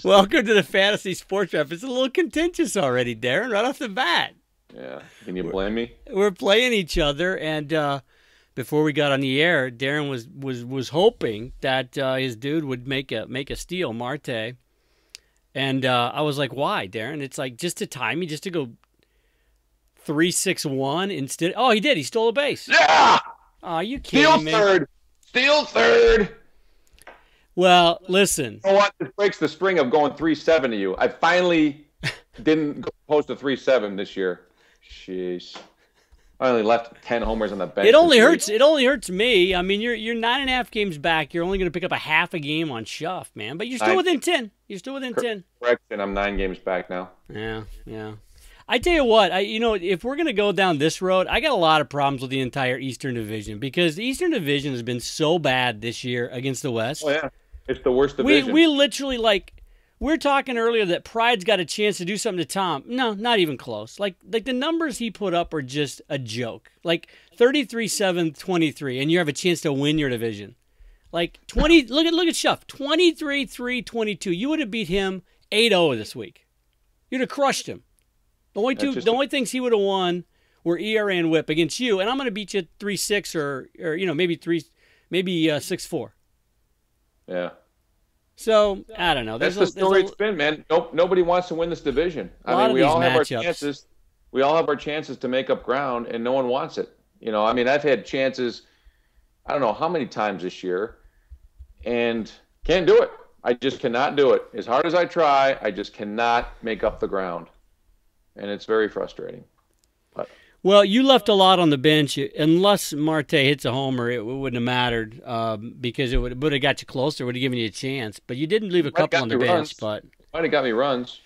Welcome to the Fantasy Sports Draft. It's a little contentious already, Darren, right off the bat. Yeah. Can you blame me? We're playing each other, and before we got on the air, Darren was hoping that his dude would make a steal, Marte. And I was like, why, Darren? It's like just to time me, just to go 3-6-1 instead. Oh, he did. He stole a base. Yeah! Oh, you kidding me? Steal third. Well, listen. You know what? This breaks the string of going 3-7 to you. I finally didn't post a 3-7 this year. Jeez. I only left 10 homers on the bench. It only hurts. It only hurts me. I mean, you're 9.5 games back. You're only going to pick up a half a game on Schuff, man. But you're still within 10. You're still within 10. Correct, and I'm 9 games back now. Yeah. I tell you what, if we're going to go down this road, I got a lot of problems with the entire Eastern Division because the Eastern Division has been so bad this year against the West. Oh, yeah. It's the worst division. We literally, we're talking earlier that Pride's got a chance to do something to Tom. No, not even close. Like the numbers he put up are just a joke. Like 33-7-23, and you have a chance to win your division. Like 20. look at Schuff, 23-3-22. You would have beat him 8-0 this week. You'd have crushed him. The only things he would have won were ERA and WHIP against you, and I'm going to beat you 3-6 or maybe 6-4. Yeah. So I don't know. That's the story it's been, man. Nope, nobody wants to win this division. I mean, we all have our chances. We all have our chances to make up ground, and no one wants it. I mean, I've had chances. I don't know how many times this year, and can't do it. I just cannot do it. As hard as I try, I just cannot make up the ground, and it's very frustrating. But well, you left a lot on the bench. Unless Marte hits a homer, it wouldn't have mattered because it would have got you closer. It would have given you a chance. But you didn't leave a couple on the bench. But might have got me runs.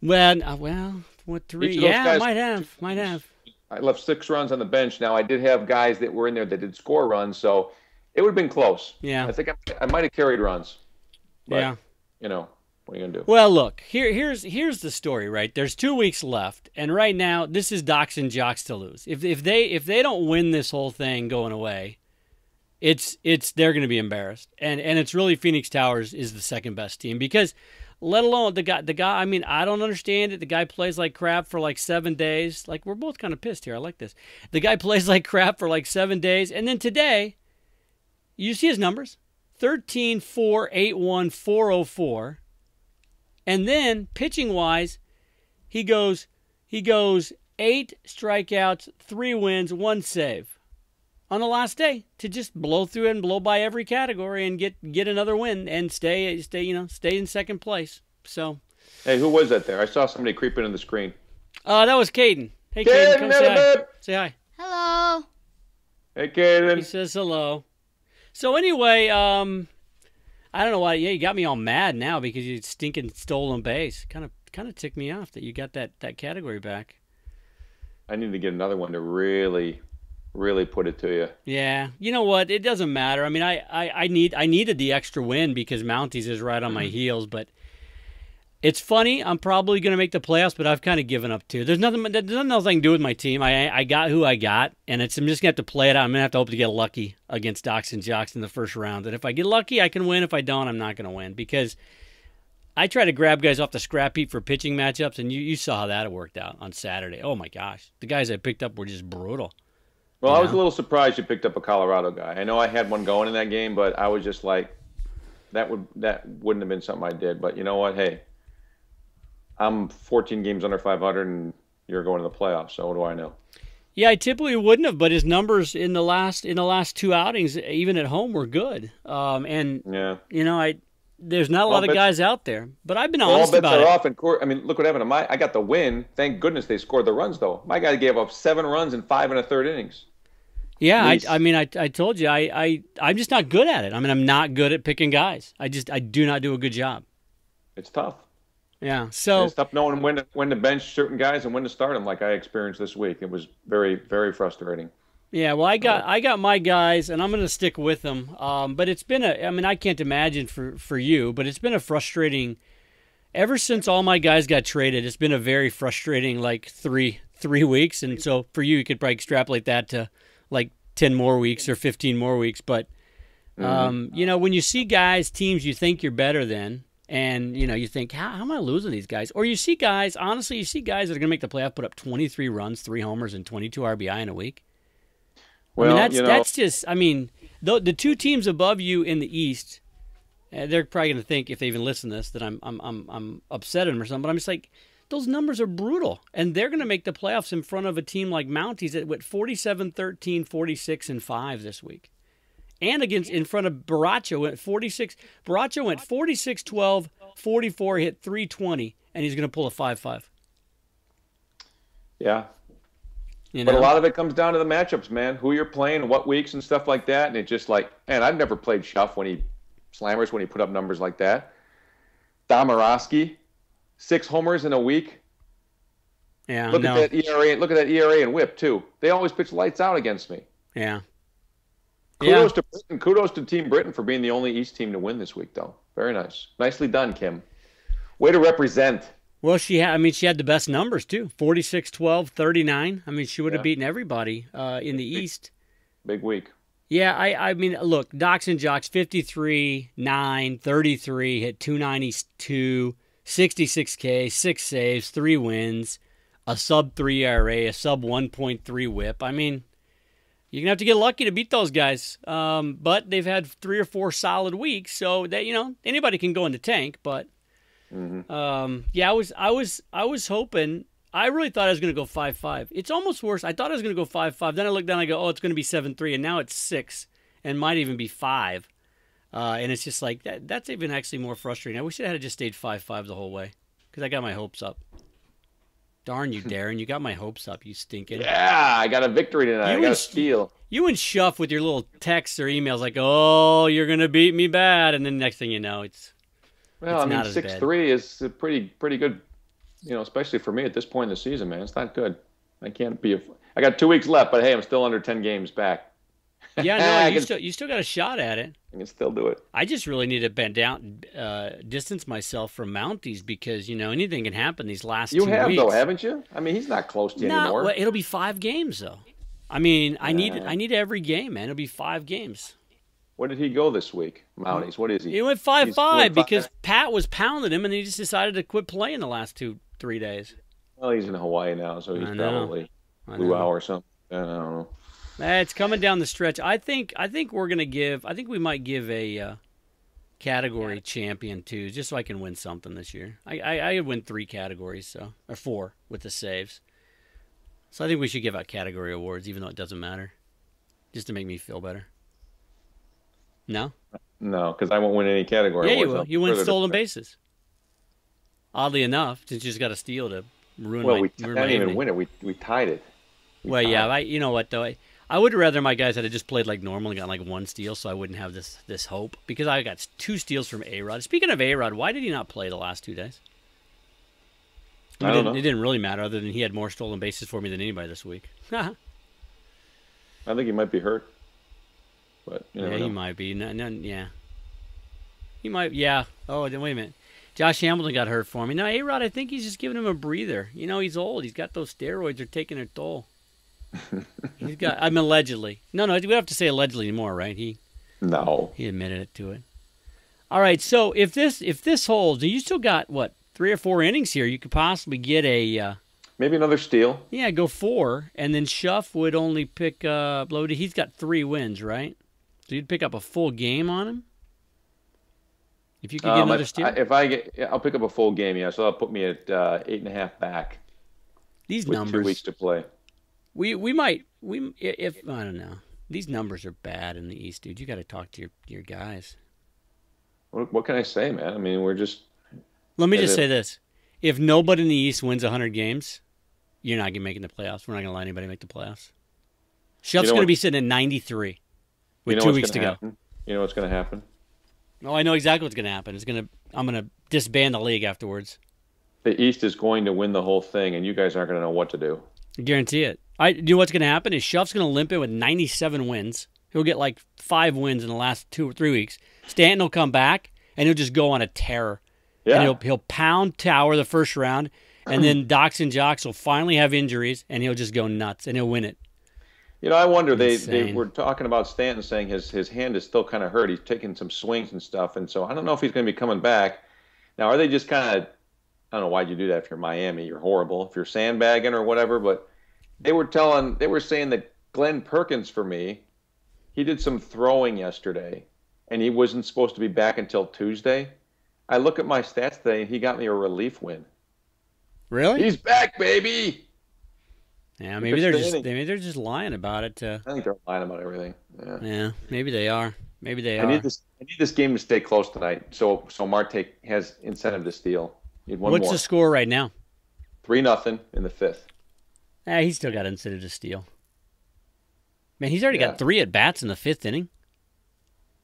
Well, what 3? Yeah, might have. I left 6 runs on the bench. Now I did have guys that were in there that did score runs, so it would have been close. Yeah, I think I might have carried runs. But, yeah, what are you gonna do? Well, look, here's the story, right? There's 2 weeks left, and right now this is Dox N Jox to lose. If they don't win this whole thing going away, they're going to be embarrassed, and it's really Phoenix Towers is the second best team because, let alone the guy. I mean, I don't understand it. The guy plays like crap for like 7 days. Like we're both kind of pissed here. I like this. The guy plays like crap for like 7 days, and then today, you see his numbers: 13, 4, 8, 1, 404. And then, pitching-wise, he goes 8 strikeouts, 3 wins, 1 save on the last day to just blow through and blow by every category and get another win and stay in second place. So, hey, who was that there? I saw somebody creep into the screen. That was Caden. Hey, Caden, come say hi. Say hi. Hello. Hey, Caden. He says hello. So anyway, I don't know why. Yeah, you got me all mad now because you stinking stolen base. Kind of ticked me off that you got that category back. I need to get another one to really, really put it to you. Yeah, you know what? It doesn't matter. I mean, I needed the extra win because Mounties is right on my heels. But it's funny. I'm probably going to make the playoffs, but I've kind of given up too. There's nothing I can do with my team. I got who I got, and I'm just going to have to play it out. I'm going to have to hope to get lucky against Dox N Jox in the first round. And if I get lucky, I can win. If I don't, I'm not going to win because I try to grab guys off the scrap heap for pitching matchups, and you saw how that worked out on Saturday. Oh, my gosh. The guys I picked up were just brutal. Well, I was a little surprised you picked up a Colorado guy. I know I had one going in that game, but I was just like, that wouldn't have been something I did. But you know what? Hey, I'm 14 games under 500, and you're going to the playoffs. So what do I know? Yeah, I typically wouldn't have, but his numbers in the last 2 outings, even at home, were good. And yeah, there's not a lot of guys out there. But I've been honest about it. Off and I mean, look what happened. I got the win. Thank goodness they scored the runs, though. My guy gave up 7 runs in 5 1/3 innings. Yeah, I told you I'm just not good at it. I mean, I'm not good at picking guys. I do not do a good job. It's tough. Yeah, so it's tough knowing when to bench certain guys and when to start them, like I experienced this week. It was very, very frustrating. Yeah, well, I got my guys, and I'm going to stick with them. But it's been I can't imagine for you, but it's been a frustrating. Ever since all my guys got traded, it's been a very frustrating like three weeks, and so for you could probably extrapolate that to like 10 more weeks or 15 more weeks. But when you see teams you think you're better than. And, you think, how am I losing these guys? Or you see guys, honestly, you see guys that are going to make the playoff put up 23 runs, 3 homers, and 22 RBI in a week. Well, that's just, the two teams above you in the East, they're probably going to think, if they even listen to this, that I'm upset at them or something. But I'm just like, those numbers are brutal. And they're going to make the playoffs in front of a team like Mounties that went 47-13, 46-5 this week. And in front of Baracho went 46. Baracho went 46-12, 44, hit 320, and he's going to pull a 5-5. Yeah. But a lot of it comes down to the matchups, man. Who you're playing, what weeks and stuff like that. And it's just like, man, I've never played Schuff when he put up numbers like that. Domorowski, 6 homers in a week. Yeah. Look at that ERA and WHIP too. They always pitch lights out against me. Yeah. Kudos to Britain. Kudos to Team Britain for being the only East team to win this week, though. Very nice. Nicely done, Kim. Way to represent. Well, she had the best numbers too. 46-12, 39. She would have beaten everybody in the East. Big week. Yeah, look, Dox N Jox 53, 9, 33, hit 292, 66 K, 6 saves, 3 wins, a sub 3 ERA, a sub 1.3 WHIP. You're going to have to get lucky to beat those guys. But they've had 3 or 4 solid weeks, so that anybody can go in the tank, but I was hoping. I really thought I was going to go 5-5. It's almost worse. I thought I was going to go 5-5. Then I looked down and I go, oh, it's going to be 7-3, and now it's 6 and might even be 5. And it's just like that's even actually more frustrating. I wish I had just stayed 5-5 the whole way because I got my hopes up. Darn you, Deron. You got my hopes up, you stinking. Yeah, I got a victory tonight. I got a steal. You and Schuff with your little texts or emails like, oh, you're going to beat me bad. And then next thing you know, it's not as bad. 6-3 is a pretty good, especially for me at this point in the season, man. It's not good. I got 2 weeks left, but hey, I'm still under 10 games back. Yeah, no, you still got a shot at it. I can still do it. I just really need to bend down, distance myself from Mounties because anything can happen these last 2 weeks. You have though, haven't you? He's not close to you anymore. Well, it'll be 5 games though. I need every game, man. It'll be 5 games. What did he go this week, Mounties? What is he? He went 5-5 because Pat was pounding him, and he just decided to quit playing the last 2-3 days. Well, he's in Hawaii now, so he's probably blew out or something. I don't know. It's coming down the stretch. I think we might give a category champion too, just so I can win something this year. I win 3 categories, or 4 with the saves. So I think we should give out category awards, even though it doesn't matter, just to make me feel better. No? No, because I won't win any category awards. Yeah, you will. You win stolen bases. Oddly enough, since you just got a steal to ruin my we didn't even win it. We tied it. You know what, though? I would rather my guys had just played like normal and got like 1 steal, so I wouldn't have this hope. Because I got 2 steals from A-Rod. Speaking of A-Rod, why did he not play the last 2 days? I don't know. It didn't really matter, other than he had more stolen bases for me than anybody this week. I think he might be hurt. But he might be. Yeah. He might. Yeah. Oh, then wait a minute. Josh Hamilton got hurt for me. Now, A-Rod, I think he's just giving him a breather. He's old. He's got those steroids. They're taking their toll. He's got. allegedly. No, we don't have to say allegedly anymore, right? He admitted it to it. All right. So if this holds, you still got what 3 or 4 innings here. You could possibly get a. Maybe another steal. Yeah, go 4, and then Schuff would only pick up. He's got 3 wins, right? So you'd pick up a full game on him if you could get another steal. I'll pick up a full game. Yeah, so that'll put me at 8.5 back. These with numbers. 2 weeks to play. We might I don't know. These numbers are bad in the East, dude. You got to talk to your guys. What can I say, man? We're just. Let me just say this: if nobody in the East wins 100 games, you're not gonna make the playoffs. We're not gonna let anybody make the playoffs. Schuff's gonna be sitting at 93 with 2 weeks to go. You know what's gonna happen? Oh, I know exactly what's gonna happen. I'm gonna disband the league afterwards. The East is going to win the whole thing, and you guys aren't gonna know what to do. I guarantee it. You know what's gonna happen is Schuff's gonna limp in with 97 wins. He'll get like 5 wins in the last 2 or 3 weeks. Stanton will come back and he'll just go on a tear. Yeah. And he'll pound Tower the first round, and then Dox N Jox will finally have injuries, and he'll just go nuts, and he'll win it. I wonder, they were talking about Stanton saying his hand is still kind of hurt. He's taking some swings and stuff, and so I don't know if he's going to be coming back. Now, are they just kind of, I don't know why'd you do that if you're Miami. You're horrible. If you're sandbagging or whatever, but they were saying that Glenn Perkins for me, he did some throwing yesterday and he wasn't supposed to be back until Tuesday. I look at my stats today and he got me a relief win. Really? He's back, baby. Yeah, maybe they're just lying about it. I think they're lying about everything. Yeah, maybe they are. Maybe they are. I need this game to stay close tonight, so Marte has incentive to steal. Need one What's more. the score right now? 3-0 in the fifth. He's still got incentive to steal. Man, he's already got 3 at bats in the 5th inning.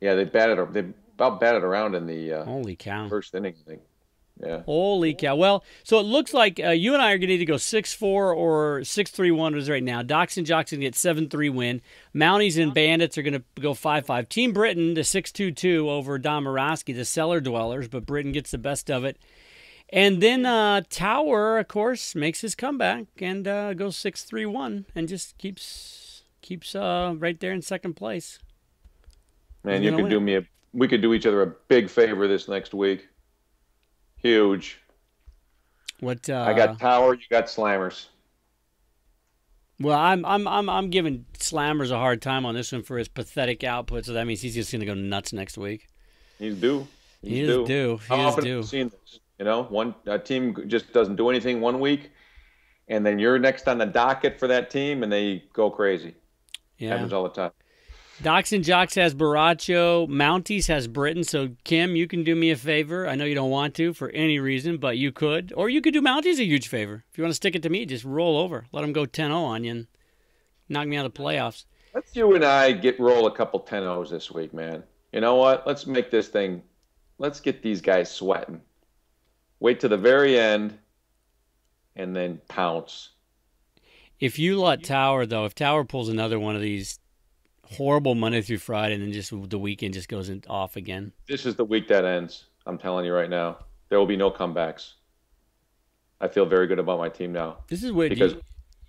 Yeah, they about batted around in the holy cow first inning, I think. Yeah. Holy cow. Well, so it looks like you and I are going to either go 6-4 or 6-3 is right now. Dox N Jox going to get 7-3 win. Mounties and Bandits are going to go 5-5. Team Britain, the 6-2-2 over Don Morosky, the cellar dwellers, but Britain gets the best of it. And then Tower, of course, makes his comeback and goes 6-3-1 and just keeps right there in second place. Man, we could do each other a big favor this next week. Huge. What? I got Tower. You got Slammers. Well, I'm giving Slammers a hard time on this one for his pathetic output. So that means he's just going to go nuts next week. He's due. He is due. How often have you seen this? You know, a team just doesn't do anything one week, and then you're next on the docket for that team, and they go crazy. Yeah, happens all the time. Dox N Jox has Baracho. Mounties has Britain. So, Kim, you can do me a favor. I know you don't want to for any reason, but you could. Or you could do Mounties a huge favor. If you want to stick it to me, just roll over. Let them go 10-0 on you and knock me out of the playoffs. Let's you and I roll a couple 10-0s this week, man. You know what? Let's make this thing. Let's get these guys sweating. Wait to the very end and then pounce. If you let Tower, though, if Tower pulls another one of these horrible Monday through Friday, and then just the weekend just goes off again. This is the week that ends. I'm telling you right now, there will be no comebacks. I feel very good about my team now. This is weird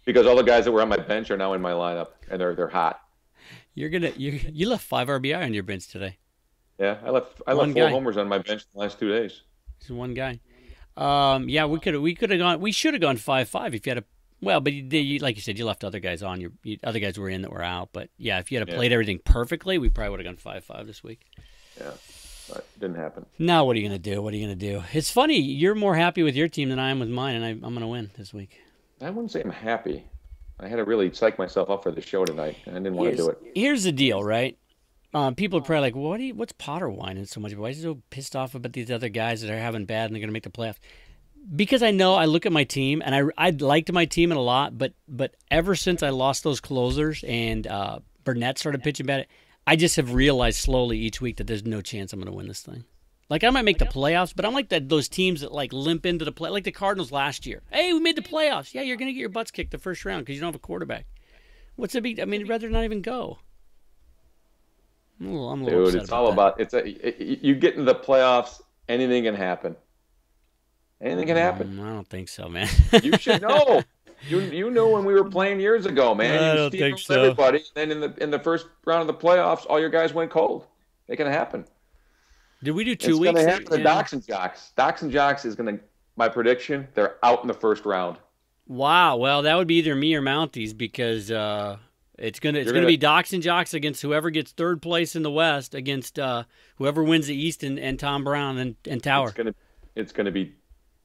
because all the guys that were on my bench are now in my lineup, and they're hot. You left 5 RBI on your bench today. Yeah, I left 4 homers on my bench the last 2 days. This is one guy. Yeah, we should have gone 5-5 if you had a. Well, but like you said, you left other guys on. Other guys were in that were out. But yeah, if you had played everything perfectly, we probably would have gone 5-5 this week. Yeah, but it didn't happen. Now, what are you gonna do? What are you gonna do? It's funny. You're more happy with your team than I am with mine, and I'm gonna win this week. I wouldn't say I'm happy. I had to really psych myself up for the show tonight, and I didn't want to do it. Here's the deal, right? People are probably like, what's Potter whining so much? Why is he so pissed off about these other guys that are having bad and they're gonna make the playoffs? Because I know I look at my team, and I liked my team a lot, but ever since I lost those closers and Burnett started pitching bad, I just have realized slowly each week that there's no chance I'm going to win this thing. Like, I might make the playoffs, but I'm like those teams that like limp into the play, like the Cardinals last year. Hey, we made the playoffs. Yeah, you're going to get your butts kicked the first round because you don't have a quarterback. What's the big? I mean, I'd rather not even go. I'm a little Dude, it's all about you get into the playoffs, anything can happen. Anything can happen. I don't think so, man. You should know. You know when we were playing years ago, man. I don't think so. Everybody. And then in the first round of the playoffs, all your guys went cold. It can happen. Did we do 2 weeks? It's going to happen to Dox N Jox. Dox N Jox is going to. My prediction: they're out in the first round. Wow. Well, that would be either me or Mounties because it's gonna be Dox N Jox against whoever gets third place in the West against whoever wins the East and Tom Brown and Tower.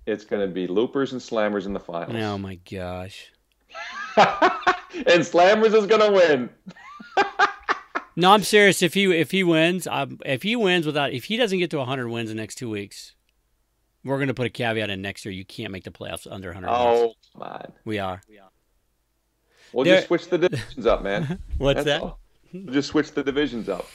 It's gonna be loopers and slammers in the finals. Oh my gosh! And slammers is gonna win. No, I'm serious. If he wins, if he doesn't get to 100 wins the next 2 weeks, we're gonna put a caveat in next year. You can't make the playoffs under 100 wins. Oh, come on. We are. We'll just switch the divisions up, man. What's that? We'll just switch the divisions up.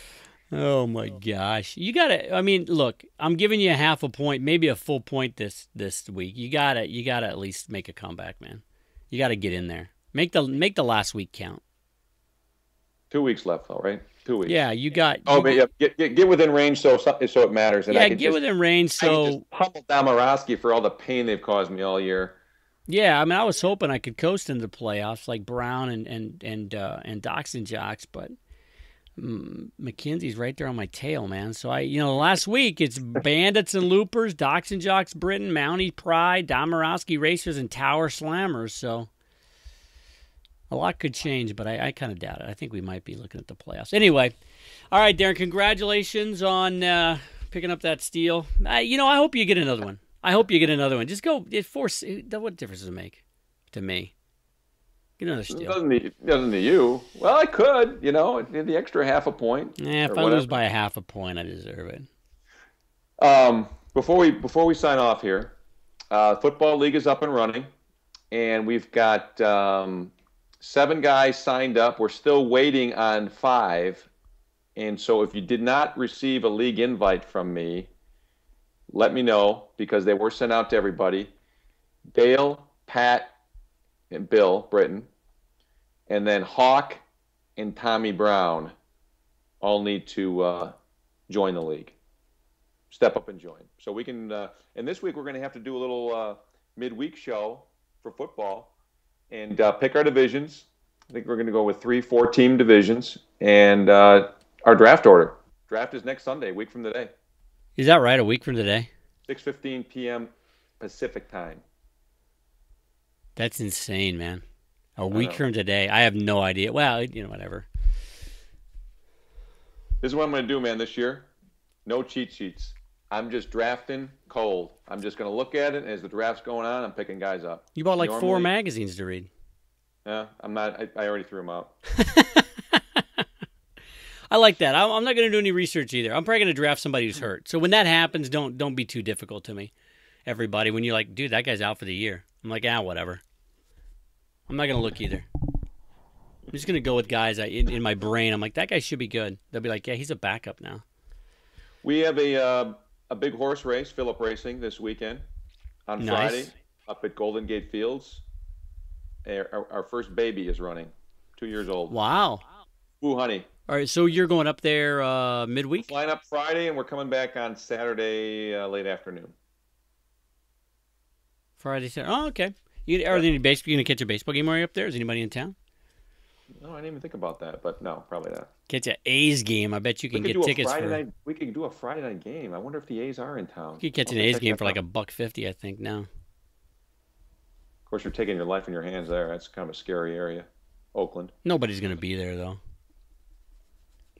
Oh my gosh! You gotta. I mean, look. I'm giving you a half a point, maybe a full point this week. You gotta at least make a comeback, man. You gotta get in there. Make the last week count. 2 weeks left, though, right? 2 weeks. Yeah, you got. But yeah, get within range so it matters. And yeah, get within range so. I can just pummel Domorowski for all the pain they've caused me all year. Yeah, I mean, I was hoping I could coast into the playoffs like Brown and Dox N Jox, but McKenzie's right there on my tail, man. So last week it's Bandits and Loopers, Dox N Jox Britain, Mountie Pride, Domorowski Racers, and Tower Slammers. So a lot could change, but I kind of doubt it. I think we might be looking at the playoffs. Anyway, all right, Deron, congratulations on picking up that steal. I hope you get another one. I hope you get another one. Just go. What difference does it make to me? Get another steal. It doesn't to you. Well, I could, the extra half a point. If I lose by a half a point, I deserve it. Before we sign off here, football league is up and running, and we've got 7 guys signed up. We're still waiting on 5, and so if you did not receive a league invite from me, let me know, because they were sent out to everybody. Dale, Pat, and Bill Britton, and then Hawk and Tommy Brown all need to join the league. Step up and join. So we can, and this week we're going to have to do a little midweek show for football and pick our divisions. I think we're going to go with 3-4 team divisions, and our draft order. Draft is next Sunday, a week from today. Is that right? A week from today? 6:15 p.m. Pacific time. That's insane, man. A week from today. I have no idea. Well, whatever. This is what I'm going to do, man, this year. No cheat sheets. I'm just drafting cold. I'm just going to look at it, and as the draft's going on, I'm picking guys up. You bought 4 magazines to read. Yeah, I'm not. I already threw them out. I like that. I'm not going to do any research either. I'm probably going to draft somebody who's hurt. So when that happens, don't be too difficult to me, everybody. When you're like, dude, that guy's out for the year. I'm like, whatever. I'm not going to look either. I'm just going to go with guys in my brain. I'm like, that guy should be good. They'll be like, yeah, he's a backup now. We have a big horse race, Phillip Racing, this weekend on Friday up at Golden Gate Fields. Our first baby is running, 2 years old. Wow. Ooh, honey. All right, so you're going up there midweek? We're flying up Friday, and we're coming back on Saturday late afternoon. Friday, Saturday. Oh, okay. Are there any baseball? You going to catch a baseball game while you're up there? Is anybody in town? No, I didn't even think about that, but no, probably not. Catch an A's game. I bet you can get tickets for. We could do a Friday night game. I wonder if the A's are in town. You could catch an A's game for like $1.50, I think, now. Of course, you're taking your life in your hands there. That's kind of a scary area. Oakland. Nobody's going to be there, though.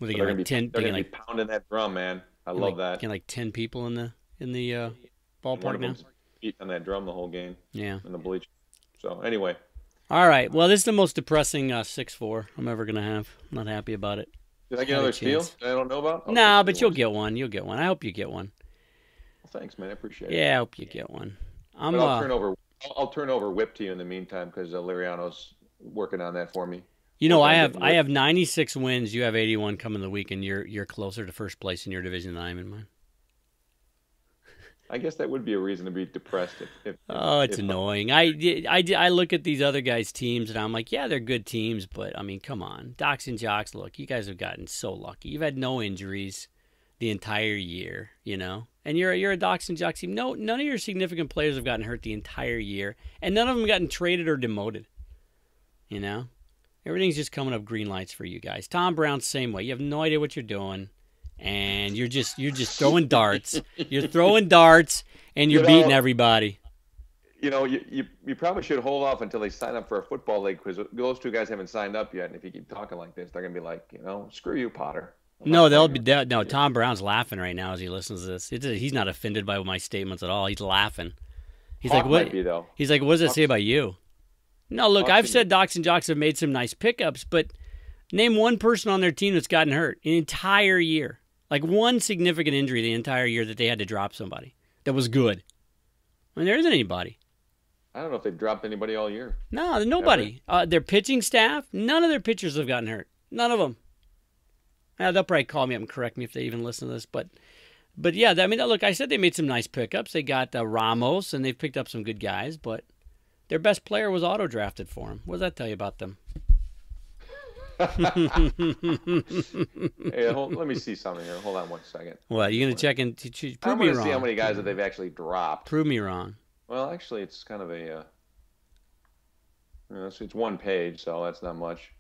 Well, they're going to be pounding that drum, man. I love that. Get like 10 people in the ballpark now. Beat on that drum the whole game. Yeah. In the bleachers. So anyway. All right. Well, this is the most depressing 6-4 I'm ever going to have. I'm not happy about it. Did I get another steal that I don't know about? No, but you'll get one. You'll get one. I hope you get one. Well, thanks, man. I appreciate it. Yeah, I hope you get one. I'll turn over Whip to you in the meantime, because Liriano's working on that for me. I have 96 wins. You have 81 coming the week, and you're closer to first place in your division than I am in mine. I guess that would be a reason to be depressed. It's annoying. I look at these other guys' teams, and I'm like, yeah, they're good teams, but I mean, come on, Dox N Jox. Look, you guys have gotten so lucky. You've had no injuries the entire year, and you're a Dox N Jox team. No, none of your significant players have gotten hurt the entire year, and none of them gotten traded or demoted. Everything's just coming up green lights for you guys. Tom Brown, same way. You have no idea what you're doing, and you're just throwing darts. You're throwing darts, and you're beating everybody. You probably should hold off until they sign up for a football league, because those 2 guys haven't signed up yet. And if you keep talking like this, they're gonna be like, screw you, Potter. No, Tom Brown's laughing right now as he listens to this. He's not offended by my statements at all. He's laughing. He's Hawk like, what? Might be, though. He's like, what does that say about you? No, look, I've said Dox N Jox have made some nice pickups, but name one person on their team that's gotten hurt an entire year. Like one significant injury the entire year that they had to drop somebody that was good. I mean, there isn't anybody. I don't know if they've dropped anybody all year. No, nobody. Their pitching staff, none of their pitchers have gotten hurt. None of them. They'll probably call me up and correct me if they even listen to this, but yeah, I mean, look, I said they made some nice pickups. They got Ramos, and they've picked up some good guys, but their best player was auto-drafted for them. What does that tell you about them? Hey, let me see something here. Hold on one second. What, are you going to check in? I'm going to see how many guys that they've actually dropped. Prove me wrong. Well, actually, it's kind of it's one page, so that's not much.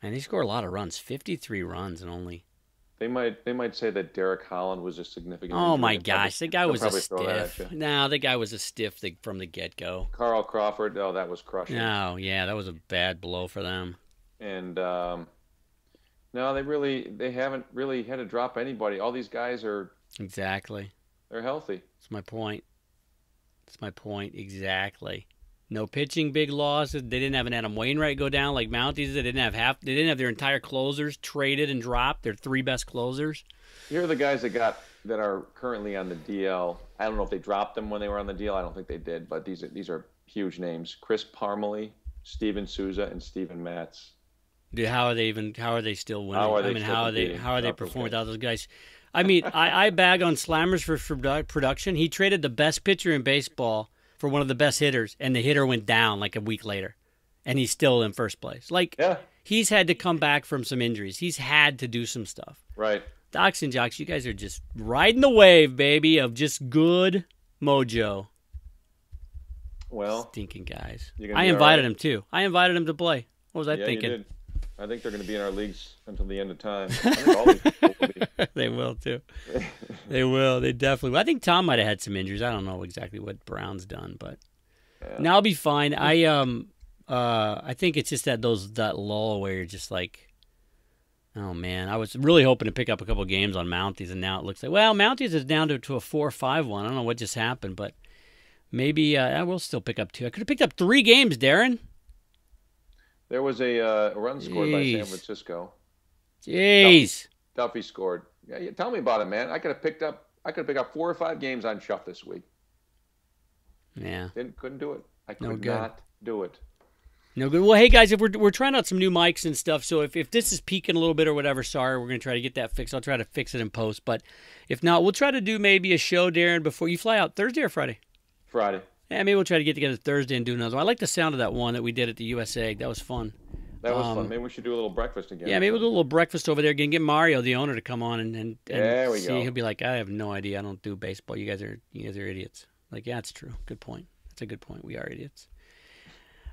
And he scored a lot of runs, 53 runs and only. They might say that Derek Holland was a significant. Oh my gosh, the guy was a stiff. No, the guy was a stiff from the get-go. Carl Crawford, oh, that was crushing. Oh yeah, that was a bad blow for them. And no, they haven't really had to drop anybody. All these guys are exactly. They're healthy. That's my point. Exactly. No pitching, big losses. They didn't have an Adam Wainwright go down like Mounties. They didn't have their entire closers traded and dropped. Their 3 best closers. Here are the guys that are currently on the DL. I don't know if they dropped them when they were on the DL. I don't think they did, but these are huge names: Chris Parmalee, Steven Souza, and Steven Matz. Dude, how are they still winning? How are they performing without those guys? I mean, I bag on Slammers for production. He traded the best pitcher in baseball for one of the best hitters, and the hitter went down like a week later, and he's still in first place. He's had to come back from some injuries. He's had to do some stuff. Right. Dox and Jox, you guys are just riding the wave, baby, of just good mojo. Well, stinking guys. I invited him too. I invited him to play. What was I thinking? You did. I think they're going to be in our leagues until the end of time. I think all these people will be. They will too. They will. They definitely will. I think Tom might have had some injuries. I don't know exactly what Brown's done, but now I'll be fine. I think it's just that lull where you're just like, oh man, I was really hoping to pick up a couple games on Mounties, and now it looks like Mounties is down to a 4-5-1. I don't know what just happened, but maybe I will still pick up 2. I could have picked up 3 games, Deron. There was a run scored by San Francisco. Jeez. Duffy scored. Yeah, tell me about it, man. I could have picked up 4 or 5 games on Shuff this week. Yeah. Couldn't do it. I could not do it. No good. Well, hey guys, if we're trying out some new mics and stuff, so if this is peaking a little bit or whatever, sorry, we're gonna try to get that fixed. I'll try to fix it in post, but if not, we'll try to do maybe a show, Deron, before you fly out Thursday or Friday. Friday. Yeah, maybe we'll try to get together Thursday and do another one. I like the sound of that one that we did at the USA. That was fun. That was fun. Maybe we should do a little breakfast again. Yeah, maybe we'll do a little breakfast over there again. Get Mario, the owner, to come on and there we see. Go. He'll be like, I have no idea. I don't do baseball. You guys are idiots. Like, yeah, it's true. Good point. That's a good point. We are idiots.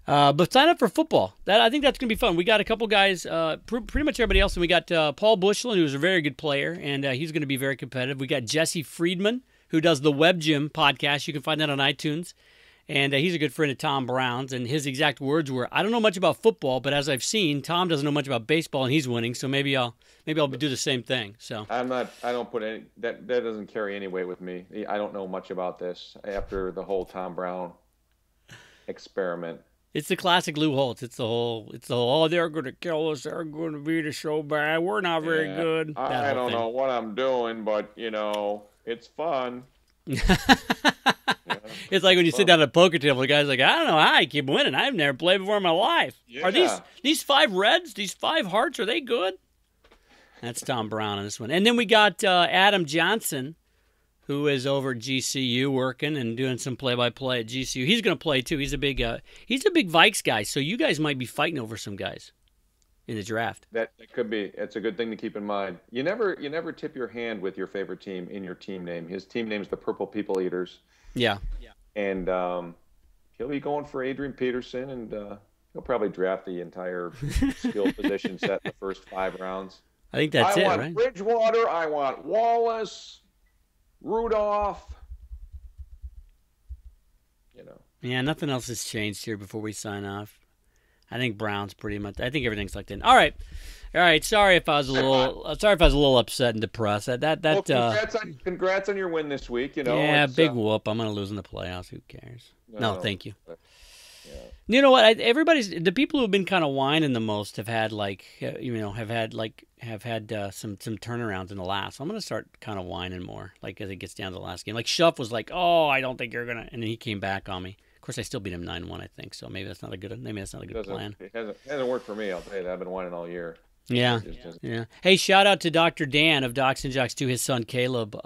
But sign up for football. I think that's going to be fun. We got a couple guys, pretty much everybody else. And we got Paul Bushland, who's a very good player, and he's going to be very competitive. We got Jesse Friedman, who does the Web Gym podcast. You can find that on iTunes. And he's a good friend of Tom Brown's, and his exact words were, "I don't know much about football, but as I've seen, Tom doesn't know much about baseball, and he's winning. So maybe I'll do the same thing." So I don't put any that doesn't carry any weight with me. I don't know much about this after the whole Tom Brown experiment. It's the classic Lou Holtz. It's the whole. Oh, they're going to kill us. They're going to beat us so bad. We're not very good. I don't know what I'm doing, but it's fun. It's like when you sit down at a poker table, the guy's like, I don't know how I keep winning. I've never played before in my life. Yeah. Are these 5 reds, these 5 hearts, are they good? That's Tom Brown on this one. And then we got Adam Johnson, who is over at GCU working and doing some play-by-play at GCU. He's going to play too. He's a big Vikes guy, so you guys might be fighting over some guys in the draft. That could be. It's a good thing to keep in mind. You never tip your hand with your favorite team in your team name. His team name is the Purple People Eaters. Yeah. And he'll be going for Adrian Peterson, and he'll probably draft the entire skill position set in the first 5 rounds. I think that's it, right? I want Bridgewater. I want Wallace, Rudolph. Yeah, nothing else has changed here before we sign off. I think Brown's pretty much. I think everything's locked in. All right. Sorry if I was a little upset and depressed. Congrats on your win this week. Yeah, big whoop. I'm gonna lose in the playoffs. Who cares? No, thank you. Yeah. You know what? The people who've been kind of whining the most have had some turnarounds in the last. So I'm gonna start kind of whining more, like as it gets down to the last game. Like Shuff was like, "Oh, I don't think you're gonna," and then he came back on me. Of course, I still beat him 9-1, I think. So maybe that's not a good plan. It hasn't worked for me. I'll tell you that. I've been whining all year. Yeah. Hey, shout out to Dr. Dan of Dox N Jox too. His son Caleb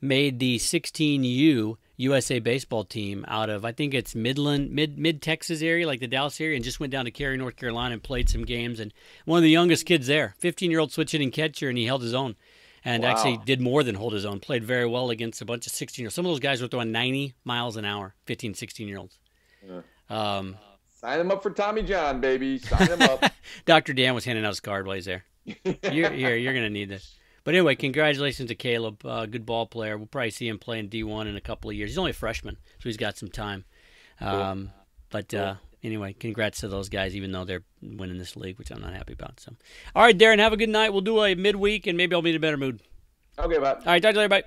made the 16U USA baseball team out of, I think it's mid Texas area, like the Dallas area, and just went down to Cary, North Carolina, and played some games. And one of the youngest kids there, 15-year-old switch hitting catcher, and he held his own. And actually did more than hold his own. Played very well against a bunch of 16-year-olds. Some of those guys were throwing 90 miles an hour, 15, 16-year-olds. Yeah. Sign him up for Tommy John, baby. Sign him up. Dr. Dan was handing out his card while he's there. You're going to need this. But anyway, congratulations to Caleb. Good ball player. We'll probably see him play in D1 in a couple of years. He's only a freshman, so he's got some time. Cool. Anyway, congrats to those guys, even though they're winning this league, which I'm not happy about. So, all right, Deron, have a good night. We'll do a midweek, and maybe I'll be in a better mood. Okay, bye. All right, talk to you later. Bye.